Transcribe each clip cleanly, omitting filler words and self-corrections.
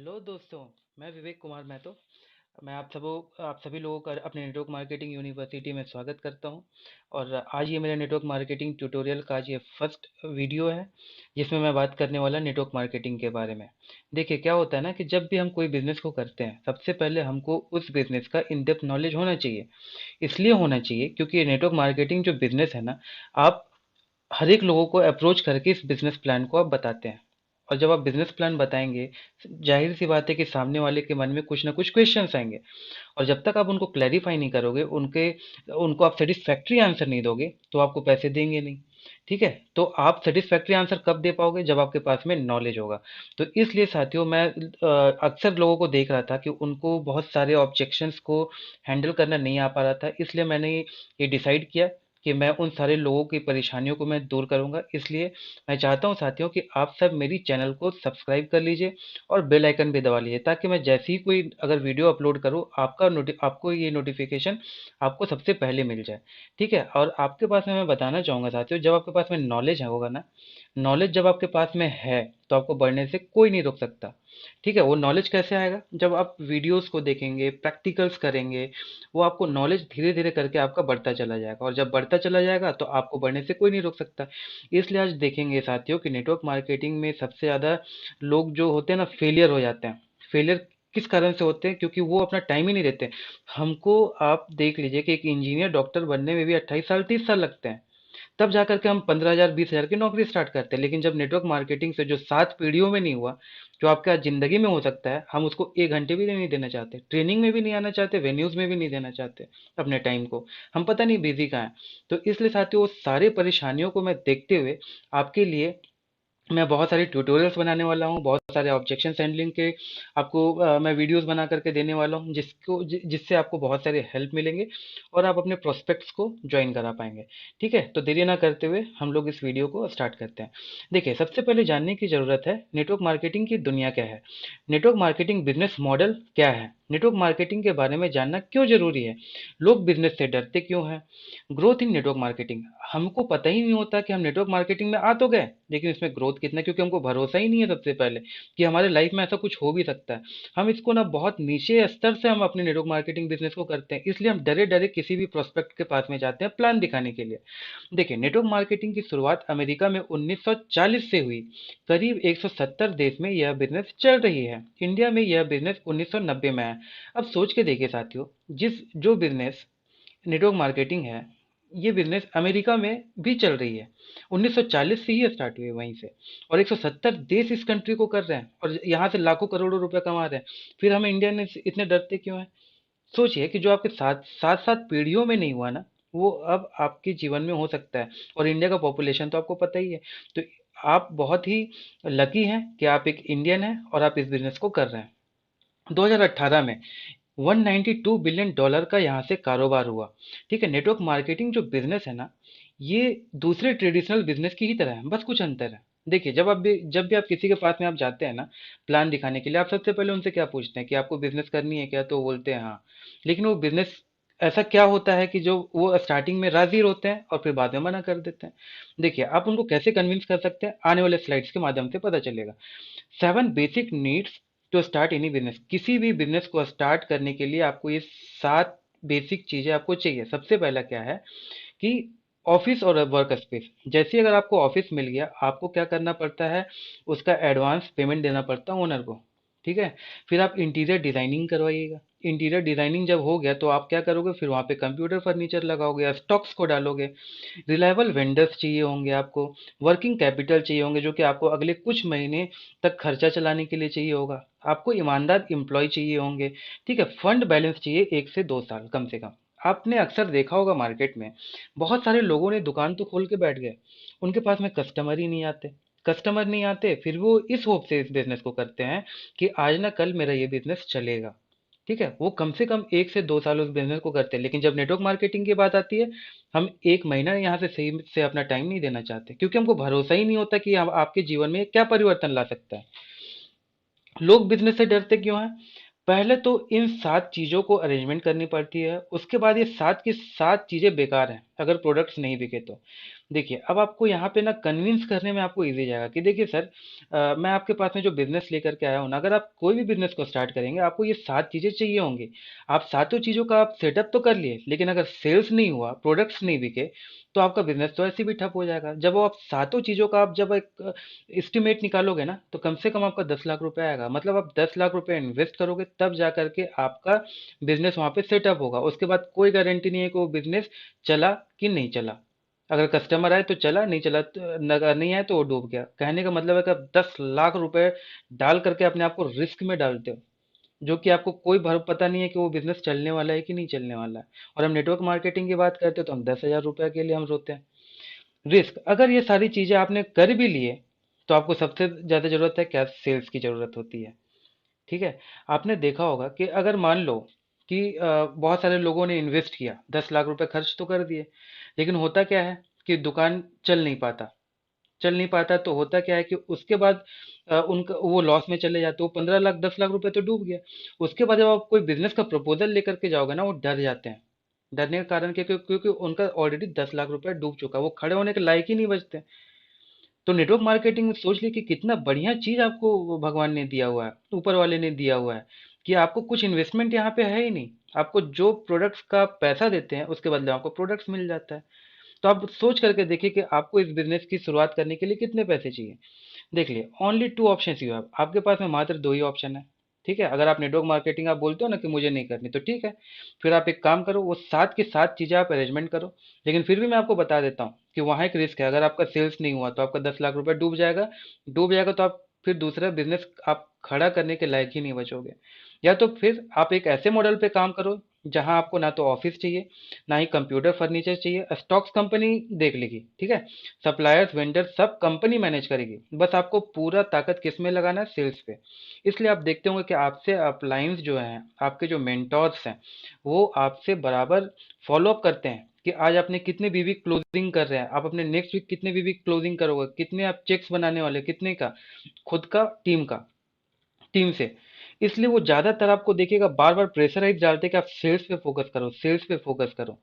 Hello दोस्तों। मैं विवेक कुमार महतो। मैं आप सभी लोगों का अपने नेटवर्क मार्केटिंग यूनिवर्सिटी में स्वागत करता हूं। और आज ये मेरा नेटवर्क मार्केटिंग ट्यूटोरियल का आज ये फर्स्ट वीडियो है, जिसमें मैं बात करने वाला नेटवर्क मार्केटिंग के बारे में। देखिए, क्या होता है ना कि जब भी हम कोई बिजनेस को करते हैं, सबसे पहले हमको उस बिजनेस का इन डेप्थ नॉलेज होना चाहिए। इसलिए होना चाहिए क्योंकि ये नेटवर्क मार्केटिंग जो बिजनेस है ना, आप हर एक लोगों को अप्रोच करके इस बिजनेस प्लान को आप बताते हैं। और जब आप बिजनेस प्लान बताएंगे, जाहिर सी बात है कि सामने वाले के मन में कुछ ना कुछ क्वेश्चंस आएंगे। और जब तक आप उनको क्लैरिफाई नहीं करोगे, उनके उनको आप सेटिस्फैक्ट्री आंसर नहीं दोगे, तो आपको पैसे देंगे नहीं। ठीक है, तो आप सेटिस्फैक्ट्री आंसर कब दे पाओगे? जब आपके पास में नॉलेज होगा। तो इसलिए साथियों, मैं अक्सर लोगों को देख रहा था कि उनको बहुत सारे ऑब्जेक्शंस को हैंडल करना नहीं आ पा रहा था। इसलिए मैंने ये डिसाइड किया कि मैं उन सारे लोगों की परेशानियों को मैं दूर करूंगा। इसलिए मैं चाहता हूं साथियों कि आप सब मेरी चैनल को सब्सक्राइब कर लीजिए और बेल आइकन भी दबा लीजिए, ताकि मैं जैसे ही कोई अगर वीडियो अपलोड करूं, आपको ये नोटिफिकेशन आपको सबसे पहले मिल जाए। ठीक है, और आपके पास में मैं बताना चाहूंगा साथियों, जब आपके पास में नॉलेज होगा ना, नॉलेज जब आपके पास में है, तो आपको बढ़ने से कोई नहीं रोक सकता। ठीक है, वो नॉलेज कैसे आएगा? जब आप वीडियोस को देखेंगे, प्रैक्टिकल्स करेंगे, वो आपको नॉलेज धीरे धीरे करके आपका बढ़ता चला जाएगा। और जब बढ़ता चला जाएगा तो आपको बढ़ने से कोई नहीं रोक सकता। इसलिए आज देखेंगे साथियों कि नेटवर्क मार्केटिंग में सबसे ज़्यादा लोग जो होते हैं ना, फेलियर हो जाते हैं। फेलियर किस कारण से होते हैं? क्योंकि वो अपना टाइम ही नहीं देते। हमको आप देख लीजिए कि एक इंजीनियर डॉक्टर बनने में भी 28 साल 30 साल लगते हैं। तब जा करके हम 15,000 20,000 की नौकरी स्टार्ट करते हैं। लेकिन जब नेटवर्क मार्केटिंग से जो 7 पीढ़ियों में नहीं हुआ, जो आपके आज जिंदगी में हो सकता है, हम उसको 1 घंटे भी नहीं देना चाहते, ट्रेनिंग में भी नहीं आना चाहते, वेन्यूज में भी नहीं देना चाहते अपने टाइम को। हम पता नहीं बिजी कहाँ हैं। तो इसलिए साथियों, वो सारे परेशानियों को मैं देखते हुए आपके लिए मैं बहुत सारे ट्यूटोरियल्स बनाने वाला हूँ, बहुत सारे ऑब्जेक्शन हैंडलिंग के आपको मैं वीडियोस बना करके देने वाला हूँ, जिससे आपको बहुत सारे हेल्प मिलेंगे और आप अपने प्रोस्पेक्ट्स को ज्वाइन करा पाएंगे। ठीक है, तो देरी ना करते हुए हम लोग इस वीडियो को स्टार्ट करते हैं। देखिए, सबसे पहले जानने की ज़रूरत है नेटवर्क मार्केटिंग की दुनिया क्या है, नेटवर्क मार्केटिंग बिजनेस मॉडल क्या है, नेटवर्क मार्केटिंग के बारे में जानना क्यों जरूरी है, लोग बिजनेस से डरते क्यों हैं, ग्रोथ इन नेटवर्क मार्केटिंग। हमको पता ही नहीं होता कि हम नेटवर्क मार्केटिंग में आ तो गए, लेकिन इसमें ग्रोथ कितना है, क्योंकि हमको भरोसा ही नहीं है सबसे पहले कि हमारे लाइफ में ऐसा कुछ हो भी सकता है। हम इसको ना बहुत नीचे स्तर से हम अपने नेटवर्क मार्केटिंग बिजनेस को करते हैं, इसलिए हम डरे डरे किसी भी प्रोस्पेक्ट के पास में जाते हैं प्लान दिखाने के लिए। देखिए, नेटवर्क मार्केटिंग की शुरुआत अमेरिका में 1940 से हुई। करीब 170 देश में यह बिजनेस चल रही है। इंडिया में यह बिजनेस 1990 में है। अब सोच के देखिए साथियों, जिस जो बिजनेस नेटवर्क मार्केटिंग है, ये बिजनेस अमेरिका में भी चल रही है। 1940 से ही स्टार्ट हुई वहीं से, और 170 देश इस कंट्री को कर रहे हैं, और यहाँ से लाखों करोड़ों रुपए कमा रहे हैं। फिर हम इंडिया में इतने डरते क्यों हैं? सोचिए कि जो आपके साथ सात सात पीढ़ियों में नहीं हुआ ना, वो अब आपके जीवन में हो सकता है। और इंडिया का पॉपुलेशन तो आपको पता ही है। तो आप बहुत ही लकी हैं कि आप एक इंडियन हैं और आप इस बिजनेस को कर रहे हैं। 2018 में 192 बिलियन डॉलर का यहाँ से कारोबार हुआ। ठीक है, नेटवर्क मार्केटिंग जो बिजनेस है ना, ये दूसरे ट्रेडिशनल बिजनेस की ही तरह है, बस कुछ अंतर है। देखिए, जब भी आप किसी के पास में आप जाते हैं ना प्लान दिखाने के लिए, आप सबसे पहले उनसे क्या पूछते हैं कि आपको बिजनेस करनी है क्या? तो वो बोलते हैं हाँ। लेकिन वो बिजनेस ऐसा क्या होता है कि जो वो स्टार्टिंग में राजी होते हैं और फिर बाद में मना कर देते हैं? देखिए, आप उनको कैसे कन्विंस कर सकते हैं, आने वाले स्लाइड्स के माध्यम से पता चलेगा। 7 basic needs to start any business. किसी भी बिजनेस को स्टार्ट करने के लिए आपको ये 7 बेसिक चीजें आपको चाहिए। सबसे पहला क्या है कि ऑफिस और वर्क स्पेस। जैसे अगर आपको ऑफिस मिल गया, आपको क्या करना पड़ता है? उसका एडवांस पेमेंट देना पड़ता है ओनर को। ठीक है, फिर आप इंटीरियर डिजाइनिंग करवाइएगा। इंटीरियर डिजाइनिंग जब हो गया, तो आप क्या करोगे? फिर वहाँ पे कंप्यूटर फर्नीचर लगाओगे, स्टॉक्स को डालोगे। रिलायबल वेंडर्स चाहिए होंगे आपको। वर्किंग कैपिटल चाहिए होंगे, जो कि आपको अगले कुछ महीने तक खर्चा चलाने के लिए चाहिए होगा। आपको ईमानदार एम्प्लॉय चाहिए होंगे। ठीक है, फंड बैलेंस चाहिए 1 से 2 साल कम से कम। आपने अक्सर देखा होगा मार्केट में बहुत सारे लोगों ने दुकान तो खोल के बैठ गए, उनके पास में कस्टमर ही नहीं आते। कस्टमर नहीं आते, फिर वो इस होप से इस बिजनेस को करते हैं कि आज ना कल मेरा ये बिजनेस चलेगा। ठीक है, वो कम से कम 1 से 2 साल उस बिजनेस को करते हैं। लेकिन जब नेटवर्क मार्केटिंग की बात आती है, हम 1 महीना यहाँ से सही से अपना टाइम नहीं देना चाहते, क्योंकि हमको भरोसा ही नहीं होता कि आपके जीवन में क्या परिवर्तन ला सकता है। लोग बिजनेस से डरते क्यों हैं? पहले तो इन 7 चीजों को अरेंजमेंट करनी पड़ती है, उसके बाद ये 7 की 7 चीजें बेकार हैं। अगर प्रोडक्ट्स नहीं बिके तो। देखिए, अब आपको यहाँ पे ना कन्विंस करने में आपको ईज़ी जाएगा कि देखिए सर, मैं आपके पास में जो बिज़नेस लेकर के आया हूँ ना, अगर आप कोई भी बिज़नेस को स्टार्ट करेंगे, आपको ये 7 चीज़ें चाहिए होंगी। आप सातों चीज़ों का आप सेटअप तो कर लिए, लेकिन अगर सेल्स नहीं हुआ, प्रोडक्ट्स नहीं बिके, तो आपका बिज़नेस तो ऐसे भी ठप हो जाएगा। जब वो आप सातों चीज़ों का आप जब एक एस्टीमेट निकालोगे ना, तो कम से कम आपका 10 लाख रुपए आएगा। मतलब आप 10 लाख रुपए इन्वेस्ट करोगे, तब जा कर के आपका बिज़नेस वहाँ पे सेटअप होगा। उसके बाद कोई गारंटी नहीं है कि वो बिज़नेस चला कि नहीं चला। अगर कस्टमर आए तो चला, नहीं चला तो अगर नहीं आए तो वो डूब गया। कहने का मतलब है कि आप 10 लाख रुपए डाल करके अपने आप को रिस्क में डालते हो, जो कि आपको कोई भर पता नहीं है कि वो बिजनेस चलने वाला है कि नहीं चलने वाला है। और हम नेटवर्क मार्केटिंग की बात करते हैं तो हम 10,000 रुपये के लिए हम रोते हैं। रिस्क, अगर ये सारी चीजें आपने कर भी लिए, तो आपको सबसे ज्यादा जरूरत है क्या? सेल्स की जरूरत होती है। ठीक है। आपने देखा होगा कि अगर मान लो कि बहुत सारे लोगों ने इन्वेस्ट किया, 10 लाख रुपए खर्च तो कर दिए, लेकिन होता क्या है कि दुकान चल नहीं पाता। चल नहीं पाता तो होता क्या है कि उसके बाद उनका वो लॉस में चले जाते, वो 15 लाख 10 लाख रुपए तो डूब गया। उसके बाद जब आप कोई बिजनेस का प्रपोजल लेकर के जाओगे ना, वो डर जाते हैं। डरने का कारण क्या? क्योंकि उनका ऑलरेडी 10 लाख रुपए डूब चुका है, वो खड़े होने के लायक ही नहीं बचते। तो नेटवर्क मार्केटिंग में सोच लिए कि कितना बढ़िया चीज आपको भगवान ने दिया हुआ है, ऊपर वाले ने दिया हुआ है, कि आपको कुछ इन्वेस्टमेंट यहाँ पे है ही नहीं। आपको जो प्रोडक्ट्स का पैसा देते हैं, उसके बदले आपको प्रोडक्ट्स मिल जाता है। तो आप सोच करके देखिए कि आपको इस बिजनेस की शुरुआत करने के लिए कितने पैसे चाहिए। देख लिए, only two option you have, आपके पास में मात्र दो ही ऑप्शन है। ठीक है। अगर आप नेटवर्क मार्केटिंग आप बोलते हो ना कि मुझे नहीं करनी, तो ठीक है, फिर आप एक काम करो, वो सात के सात चीजें आप अरेंजमेंट करो। लेकिन फिर भी मैं आपको बता देता हूँ कि वहाँ एक रिस्क है। अगर आपका सेल्स नहीं हुआ तो आपका 10 लाख रुपए डूब जाएगा। डूब जाएगा तो आप फिर दूसरा बिजनेस आप खड़ा करने के लायक ही नहीं बचोगे। या तो फिर आप एक ऐसे मॉडल पे काम करो जहां आपको ना तो ऑफिस चाहिए, ना ही कंप्यूटर फर्नीचर चाहिए, स्टॉक्स कंपनी देख लेगी। ठीक है। सप्लायर्स वेंडर सब कंपनी मैनेज करेगी, बस आपको पूरा ताकत किस में लगाना है? सेल्स पे। इसलिए आप देखते होंगे कि आपसे अपलाइंस जो हैं, आपके जो मेंटोर्स हैं, वो आपसे बराबर फॉलो अप करते हैं कि आज आपने कितने बीवी क्लोजिंग कर रहे हैं, आप अपने नेक्स्ट वीक कितने बीवी क्लोजिंग करोगे, कितने आप चेक्स बनाने वाले, कितने का, खुद का, टीम से। इसलिए वो ज्यादातर आपको देखिएगा बार बार प्रेशराइज डालते हैं कि आप सेल्स पे फोकस करो, सेल्स पे फोकस करो।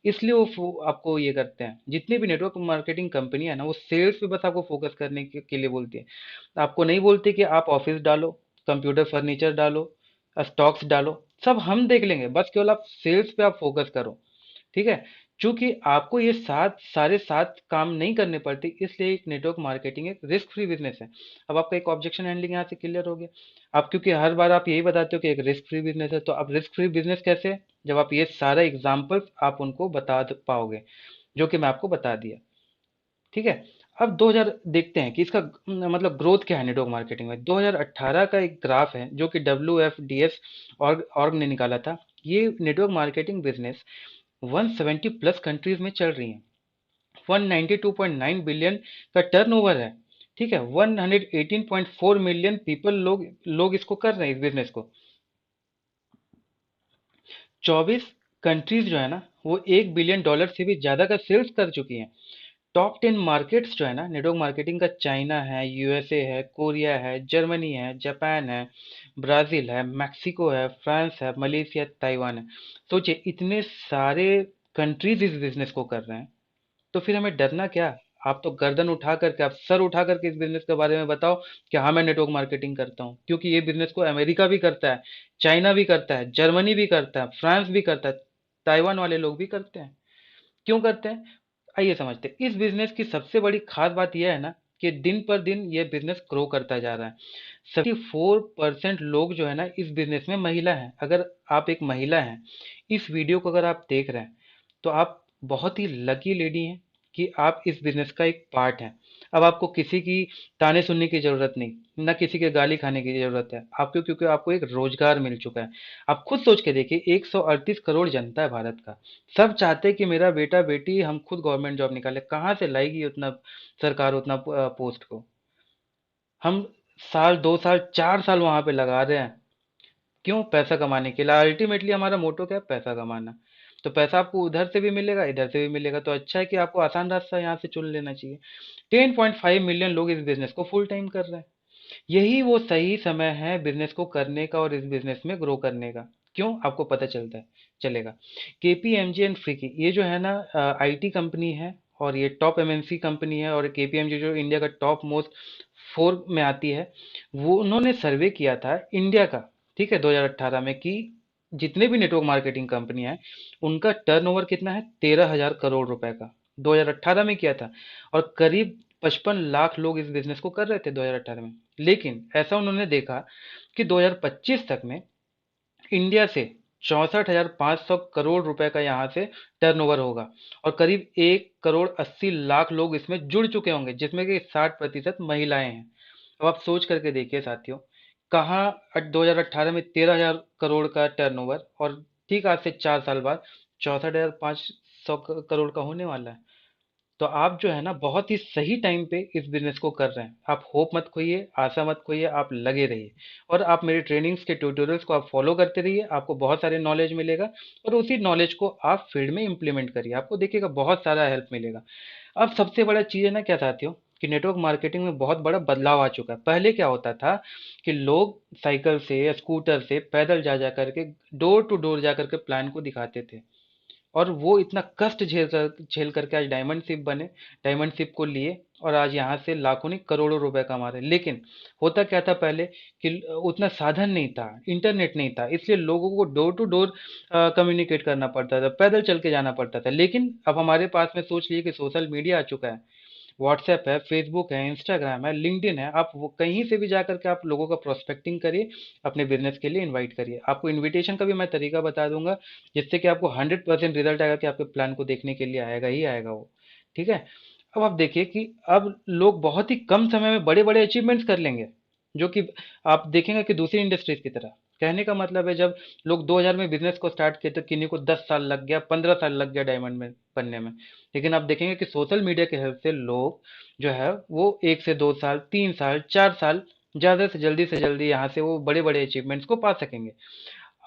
इसलिए वो आपको ये करते हैं। जितनी भी नेटवर्क मार्केटिंग कंपनी है ना, वो सेल्स पे बस आपको फोकस करने के लिए बोलती है। आपको नहीं बोलती कि आप ऑफिस डालो, कंप्यूटर फर्नीचर डालो, स्टॉक्स डालो, सब हम देख लेंगे, बस केवल आप सेल्स पे आप फोकस करो। ठीक है। चूंकि आपको ये सारे सात काम नहीं करने पड़ते, इसलिए एक नेटवर्क मार्केटिंग एक रिस्क फ्री बिजनेस है। अब आपका एक ऑब्जेक्शन हैंडलिंग यहाँ से क्लियर हो गया। आप क्योंकि हर बार आप यही बताते हो कि एक रिस्क फ्री बिजनेस है, तो अब रिस्क फ्री बिजनेस कैसे है? जब आप ये सारा एग्जाम्पल आप उनको बता पाओगे, जो कि मैं आपको बता दिया। ठीक है। अब 2000 देखते हैं कि इसका मतलब ग्रोथ क्या है नेटवर्क मार्केटिंग में। 2018 का एक ग्राफ है जो कि WFDS ऑर्ग ने निकाला था। ये network marketing business 170 plus countries में चल रही हैं। 192.9 बिलियन का टर्नओवर है। ठीक है। 118.4 मिलियन पीपल लोग इसको कर रहे हैं, इस बिजनेस को। 24 कंट्रीज जो है ना, वो $1 बिलियन से भी ज्यादा का सेल्स कर चुकी हैं। टॉप 10 मार्केट्स जो है ना नेटवर्क मार्केटिंग का, चाइना है, यूएसए है, कोरिया है, जर्मनी है, जापान है, ब्राजील है, मैक्सिको है, फ्रांस है, मलेशिया, ताइवान है। सोचिए, इतने सारे कंट्रीज इस बिजनेस को कर रहे हैं, तो फिर हमें डरना क्या? आप तो गर्दन उठा करके, आप सर उठा करके इस बिजनेस के बारे में बताओ कि हाँ मैं नेटवर्क मार्केटिंग करता हूँ। क्योंकि ये बिजनेस को अमेरिका भी करता है, चाइना भी करता है, जर्मनी भी करता है, फ्रांस भी करता है, ताइवान वाले लोग भी करते हैं। क्यों करते हैं? आइए समझते हैं। इस बिजनेस की सबसे बड़ी खास बात यह है ना कि दिन पर दिन ये बिजनेस ग्रो करता जा रहा है। 74% लोग जो है ना इस बिजनेस में महिला हैं। अगर आप एक महिला हैं, इस वीडियो को अगर आप देख रहे हैं, तो आप बहुत ही लकी लेडी हैं कि आप इस बिजनेस का एक पार्ट हैं। अब आपको किसी की ताने सुनने की जरूरत नहीं, ना किसी के गाली खाने की जरूरत है आपको, क्योंकि आपको एक रोजगार मिल चुका है। आप खुद सोच के देखिए, 138 करोड़ जनता है भारत का। सब चाहते हैं कि मेरा बेटा बेटी हम खुद गवर्नमेंट जॉब निकाले। कहाँ से लाएगी उतना सरकार, उतना पोस्ट को? हम साल 2 साल 4 साल वहां पे लगा रहे हैं। क्यों? पैसा कमाने के लिए। अल्टीमेटली हमारा मोटो क्या है? पैसा कमाना। तो पैसा आपको उधर से भी मिलेगा, इधर से भी मिलेगा, तो अच्छा है कि आपको आसान रास्ता यहाँ से चुन लेना चाहिए। 10.5 मिलियन लोग इस बिजनेस को फुल टाइम कर रहे हैं। यही वो सही समय है बिजनेस को करने का और इस बिजनेस में ग्रो करने का। क्यों, आपको पता चलेगा। केपीएमजी एंड फ्रीकी ये जो है ना, आईटी कंपनी है और ये टॉप एमएनसी कंपनी है, और केपीएमजी जो इंडिया का टॉप मोस्ट 4 में आती है। वो उन्होंने सर्वे किया था इंडिया का, ठीक है, 2018 में, कि जितने भी नेटवर्क मार्केटिंग कंपनी है उनका टर्नओवर कितना है, 13,000 करोड़ रुपए का, 2018 में किया था। और करीब 55 लाख लोग इस बिजनेस को कर रहे थे 2018 में। लेकिन ऐसा उन्होंने देखा कि 2025 तक में इंडिया से 64,500 करोड़ रुपए का यहाँ से टर्नओवर होगा, और करीब 1,80,00,000 लोग इसमें जुड़ चुके होंगे, जिसमें कि 60% महिलाएं हैं। अब आप सोच करके देखिए साथियों, कहाँ 2018 में 13,000 करोड़ का टर्नओवर, और ठीक आज से 4 साल बाद 64,500 करोड़ का होने वाला है। तो आप जो है ना, बहुत ही सही टाइम पे इस बिजनेस को कर रहे हैं। आप होप मत खोइए, आशा मत खोइए, आप लगे रहिए, और आप मेरे ट्रेनिंग्स के ट्यूटोरियल्स को आप फॉलो करते रहिए। आपको बहुत सारे नॉलेज मिलेगा, और उसी नॉलेज को आप फील्ड में इम्प्लीमेंट करिए, आपको देखिएगा बहुत सारा हेल्प मिलेगा। अब सबसे बड़ा चीज़ है ना क्या साथियों, कि नेटवर्क मार्केटिंग में बहुत बड़ा बदलाव आ चुका है। पहले क्या होता था कि लोग साइकिल से या स्कूटर से पैदल जा जा करके, डोर टू डोर जा करके प्लान को दिखाते थे, और वो इतना कष्ट झेल करके आज डायमंड शिप बने, डायमंड शिप को लिए, और आज यहाँ से लाखों नहीं करोड़ों रुपए कमा रहे। लेकिन होता क्या था पहले, कि उतना साधन नहीं था, इंटरनेट नहीं था, इसलिए लोगों को डोर टू डोर कम्युनिकेट करना पड़ता था, पैदल चल के जाना पड़ता था। लेकिन अब हमारे पास में सोच लिए कि सोशल मीडिया आ चुका है, व्हाट्सएप है, फेसबुक है, इंस्टाग्राम है, लिंक्डइन है, आप वो कहीं से भी जा करके आप लोगों का प्रोस्पेक्टिंग करिए, अपने बिजनेस के लिए इनवाइट करिए। आपको इनविटेशन का भी मैं तरीका बता दूंगा, जिससे कि आपको 100% रिजल्ट आएगा, कि आपके प्लान को देखने के लिए आएगा ही आएगा वो। ठीक है। अब आप देखिए कि अब लोग बहुत ही कम समय में बड़े बड़े अचीवमेंट्स कर लेंगे, जो कि आप देखेंगे कि दूसरी इंडस्ट्रीज की तरह। कहने का मतलब है, जब लोग 2000 में बिजनेस को स्टार्ट किए तो किन्हीं को 10 साल लग गया, 15 साल लग गया डायमंड में बनने में। लेकिन आप देखेंगे कि सोशल मीडिया के हेल्प से लोग जो है वो 1 से 2 साल, 3 साल, 4 साल, ज़्यादा से जल्दी यहाँ से वो बड़े बड़े अचीवमेंट्स को पा सकेंगे।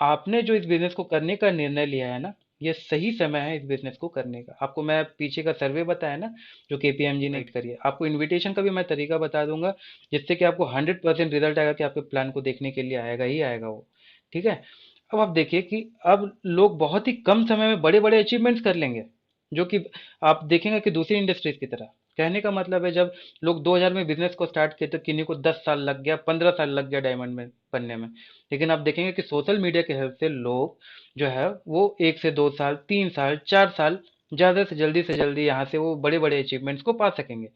आपने जो इस बिजनेस को करने का निर्णय लिया है ना, ये सही समय है इस बिजनेस को करने का। आपको मैं पीछे का सर्वे बताया ना, जो केपीएमजी ने करिए, आपको इनविटेशन का भी मैं तरीका बता दूंगा, जिससे कि आपको 100% रिजल्ट आएगा, कि आपके प्लान को देखने के लिए आएगा ही आएगा वो। ठीक है। अब आप देखिए कि अब लोग बहुत ही कम समय में बड़े बड़े अचीवमेंट्स कर लेंगे, जो कि आप देखेंगे कि दूसरी इंडस्ट्रीज की तरह। कहने का मतलब है, जब लोग 2000 में बिजनेस को स्टार्ट किए तो किन्हीं को 10 साल लग गया, 15 साल लग गया डायमंड में बनने में। लेकिन आप देखेंगे कि सोशल मीडिया के हेल्प से लोग जो है वो 1 से 2 साल, 3 साल, 4 साल, ज़्यादा से जल्दी यहाँ से वो बड़े बड़े अचीवमेंट्स को पा सकेंगे।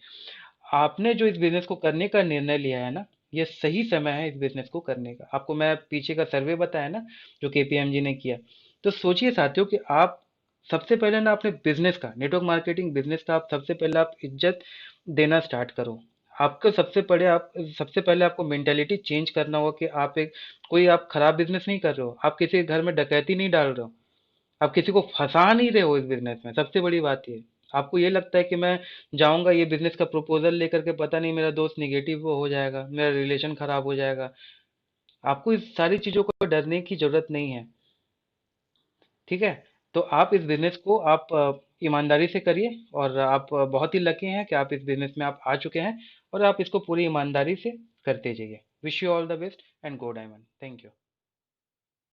आपने जो इस बिजनेस को करने का निर्णय लिया है ना, ये सही समय है इस बिजनेस को करने का। आपको मैं पीछे का सर्वे बताया ना, जो केपीएमजी ने किया। तो सोचिए साथियों कि आप सबसे पहले ना अपने बिजनेस का, नेटवर्क मार्केटिंग बिजनेस का, आप सबसे पहले आप इज्जत देना स्टार्ट करो। आपको सबसे पहले आपको मेंटेलिटी चेंज करना होगा, कि आप एक कोई आप खराब बिजनेस नहीं कर रहे हो, आप किसी के घर में डकैती नहीं डाल रहे हो, आप किसी को फंसा नहीं रहे हो इस बिजनेस में। सबसे बड़ी बात ये। आपको ये लगता है कि मैं जाऊंगा ये बिजनेस का प्रपोजल लेकर के, पता नहीं मेरा दोस्त निगेटिव हो जाएगा, मेरा रिलेशन खराब हो जाएगा। आपको इस सारी चीजों को डरने की जरूरत नहीं है। ठीक है। तो आप इस बिजनेस को आप ईमानदारी से करिए, और आप बहुत ही लकी हैं कि आप इस बिजनेस में आप आ चुके हैं, और आप इसको पूरी ईमानदारी से करते जाइए। Wish you all the best and go diamond. Thank you.